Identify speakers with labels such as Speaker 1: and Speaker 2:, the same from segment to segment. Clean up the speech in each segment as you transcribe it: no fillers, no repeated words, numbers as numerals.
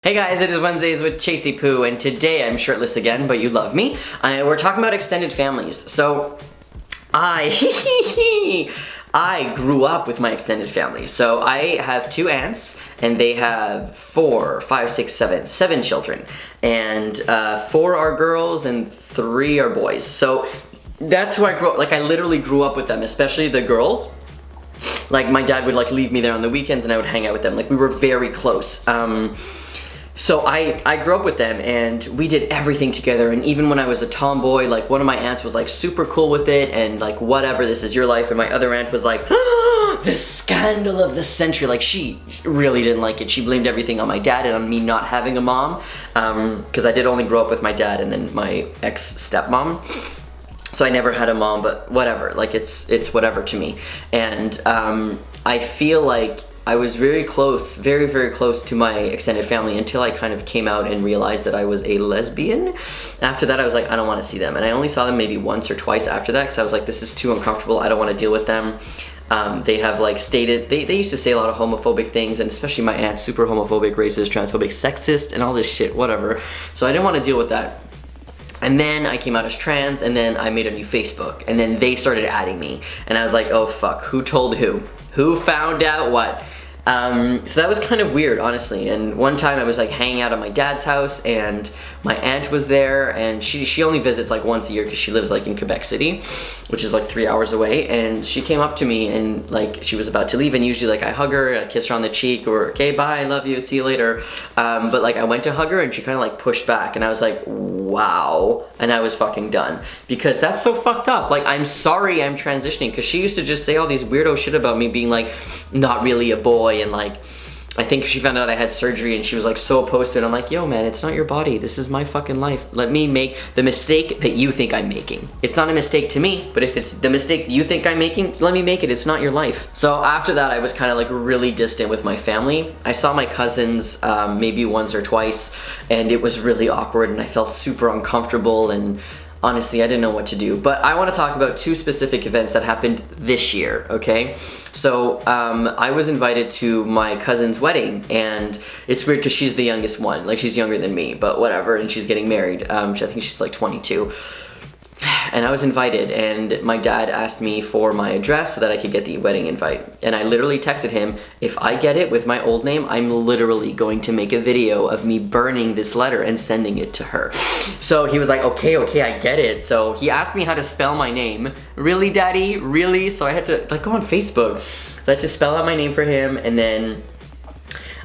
Speaker 1: Hey guys, it is Wednesdays with Chasey Poo, and today I'm shirtless again, but you love me. We're talking about extended families. So, I grew up with my extended family. So I have 2 aunts, and they have 7 children. And 4 are girls and 3 are boys. So that's who I grew up, like I literally grew up with them, especially the girls. Like my dad would like leave me there on the weekends and I would hang out with them. Like we were very close. So I grew up with them and we did everything together, and even when I was a tomboy, like one of my aunts was like super cool with it and like whatever, this is your life, and my other aunt was like, the scandal of the century. Like she really didn't like it. She blamed everything on my dad and on me not having a mom, because I did only grow up with my dad and then my ex-stepmom. So I never had a mom, but whatever, like it's whatever to me. And I feel like I was very close, very, very close to my extended family until I kind of came out and realized that I was a lesbian. After that, I was like, I don't want to see them. And I only saw them maybe once or twice after that because I was like, this is too uncomfortable. I don't want to deal with them. They have like stated, they used to say a lot of homophobic things, and especially my aunt, super homophobic, racist, transphobic, sexist, and all this shit, whatever. So I didn't want to deal with that. And then I came out as trans, and then I made a new Facebook, and then they started adding me. And I was like, oh fuck, who told who? Who found out what? So that was kind of weird, honestly. And one time I was like hanging out at my dad's house, and my aunt was there, and she only visits like once a year because she lives like in Quebec City, which is like 3 hours away. And she came up to me and like she was about to leave, and usually like I hug her, I kiss her on the cheek, or okay, bye, love you, see you later. But like I went to hug her and she kind of like pushed back, and I was like, wow. And I was fucking done, because that's so fucked up. Like, I'm sorry I'm transitioning, because she used to just say all these weirdo shit about me being like not really a boy, and like I think she found out I had surgery and she was like so opposed to it. I'm like, yo man, it's not your body, this is my fucking life. Let me make the mistake that you think I'm making. It's not a mistake to me, but if it's the mistake you think I'm making, let me make it. It's not your life. So after that, I was kind of like really distant with my family. I saw my cousins maybe once or twice, and it was really awkward and I felt super uncomfortable, and honestly, I didn't know what to do. But I want to talk about 2 specific events that happened this year, okay? So, I was invited to my cousin's wedding, and it's weird because she's the youngest one. Like, she's younger than me, but whatever, and she's getting married. I think she's like 22. And I was invited, and my dad asked me for my address so that I could get the wedding invite. And I literally texted him, if I get it with my old name, I'm literally going to make a video of me burning this letter and sending it to her. So he was like, okay, I get it. So he asked me how to spell my name. Really, daddy? Really? So I had to like go on Facebook. So I had to spell out my name for him, and then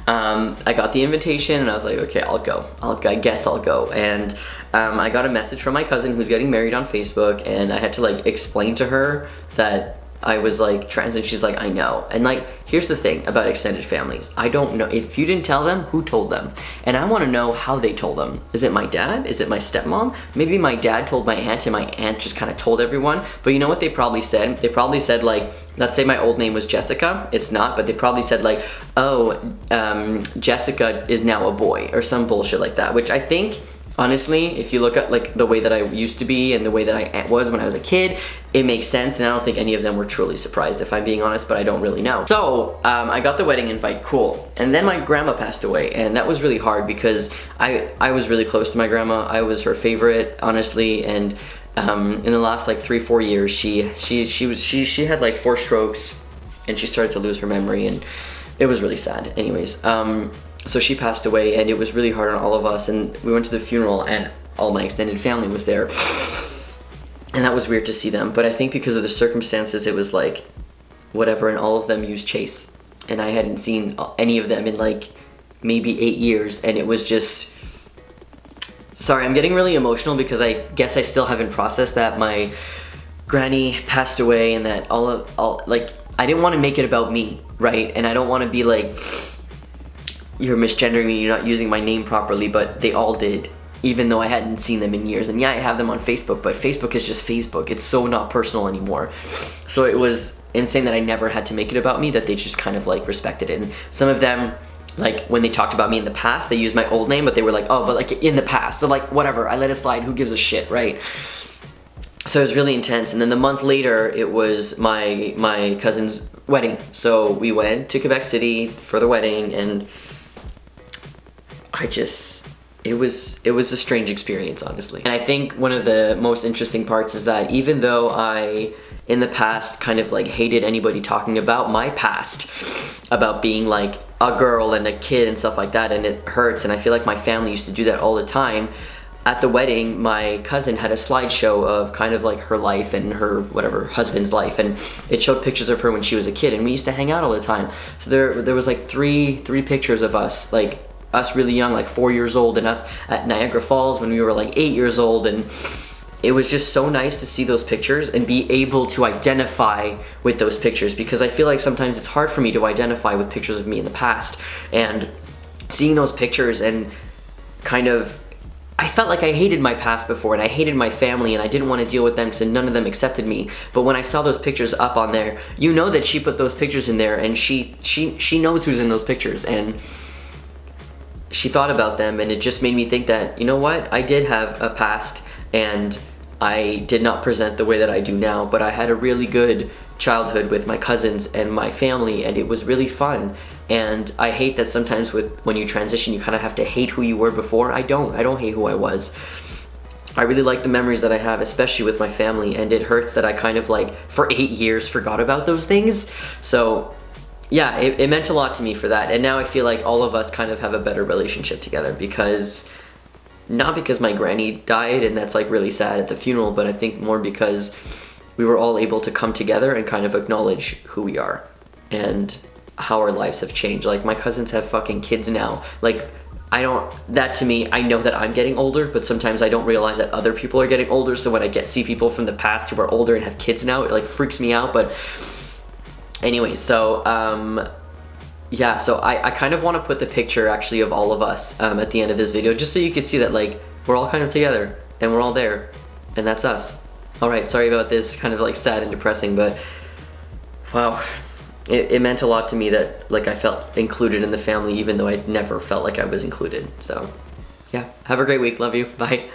Speaker 1: I got the invitation, and I was like, okay, I'll go. I guess I'll go. And I got a message from my cousin who's getting married on Facebook, and I had to like explain to her that I was like trans, and she's like, I know. And like, here's the thing about extended families. I don't know. If you didn't tell them, who told them? And I want to know how they told them. Is it my dad? Is it my stepmom? Maybe my dad told my aunt, and my aunt just kind of told everyone. But you know what they probably said? They probably said like, let's say my old name was Jessica. It's not, but they probably said like, oh, Jessica is now a boy, or some bullshit like that, which I think, honestly, if you look at like the way that I used to be and the way that I was when I was a kid, it makes sense, and I don't think any of them were truly surprised, if I'm being honest, but I don't really know. So, I got the wedding invite, cool. And then my grandma passed away, and that was really hard because I was really close to my grandma. I was her favorite, honestly, and in the last like 3-4 years, she had like 4 strokes, and she started to lose her memory, and it was really sad. Anyways, so she passed away, and it was really hard on all of us, and we went to the funeral, and all my extended family was there, and that was weird to see them. But I think because of the circumstances, it was like whatever, and all of them used Chase, and I hadn't seen any of them in like maybe 8 years, and it was just, sorry, I'm getting really emotional because I guess I still haven't processed that my granny passed away, and that like, I didn't want to make it about me, right? And I don't want to be like, you're misgendering me, you're not using my name properly, but they all did, even though I hadn't seen them in years. And yeah, I have them on Facebook, but Facebook is just Facebook. It's so not personal anymore. So it was insane that I never had to make it about me, that they just kind of like respected it. And some of them, like when they talked about me in the past, they used my old name, but they were like, oh, but like in the past. So like, whatever, I let it slide, who gives a shit, right? So it was really intense. And then the month later, it was my cousin's wedding. So we went to Quebec City for the wedding, and it was a strange experience, honestly. And I think one of the most interesting parts is that even though I, in the past, kind of like hated anybody talking about my past, about being like a girl and a kid and stuff like that, and it hurts, and I feel like my family used to do that all the time. At the wedding, my cousin had a slideshow of kind of like her life and her whatever husband's life, and it showed pictures of her when she was a kid, and we used to hang out all the time. So there was like three pictures of us, like us really young, like 4 years old, and us at Niagara Falls when we were like 8 years old, and it was just so nice to see those pictures and be able to identify with those pictures, because I feel like sometimes it's hard for me to identify with pictures of me in the past, and seeing those pictures and kind of, I felt like I hated my past before, and I hated my family, and I didn't want to deal with them because none of them accepted me. But when I saw those pictures up on there, you know that she put those pictures in there, and she knows who's in those pictures, and she thought about them, and it just made me think that, you know what, I did have a past, and I did not present the way that I do now, but I had a really good childhood with my cousins and my family, and it was really fun. And I hate that sometimes when you transition, you kind of have to hate who you were before. I don't hate who I was. I really like the memories that I have, especially with my family, and it hurts that I kind of like for 8 years forgot about those things. So yeah, it meant a lot to me for that, and now I feel like all of us kind of have a better relationship together, because not because my granny died and that's like really sad at the funeral, but I think more because we were all able to come together and kind of acknowledge who we are and how our lives have changed. Like, my cousins have fucking kids now. Like, that to me, I know that I'm getting older, but sometimes I don't realize that other people are getting older, so when I see people from the past who are older and have kids now, it like freaks me out. But anyway, so yeah, so I kind of want to put the picture actually of all of us at the end of this video, just so you could see that like we're all kind of together and we're all there, and that's us. Alright, sorry about this, kind of like sad and depressing, but wow, it meant a lot to me that like I felt included in the family, even though I never felt like I was included. So yeah, have a great week, love you, bye.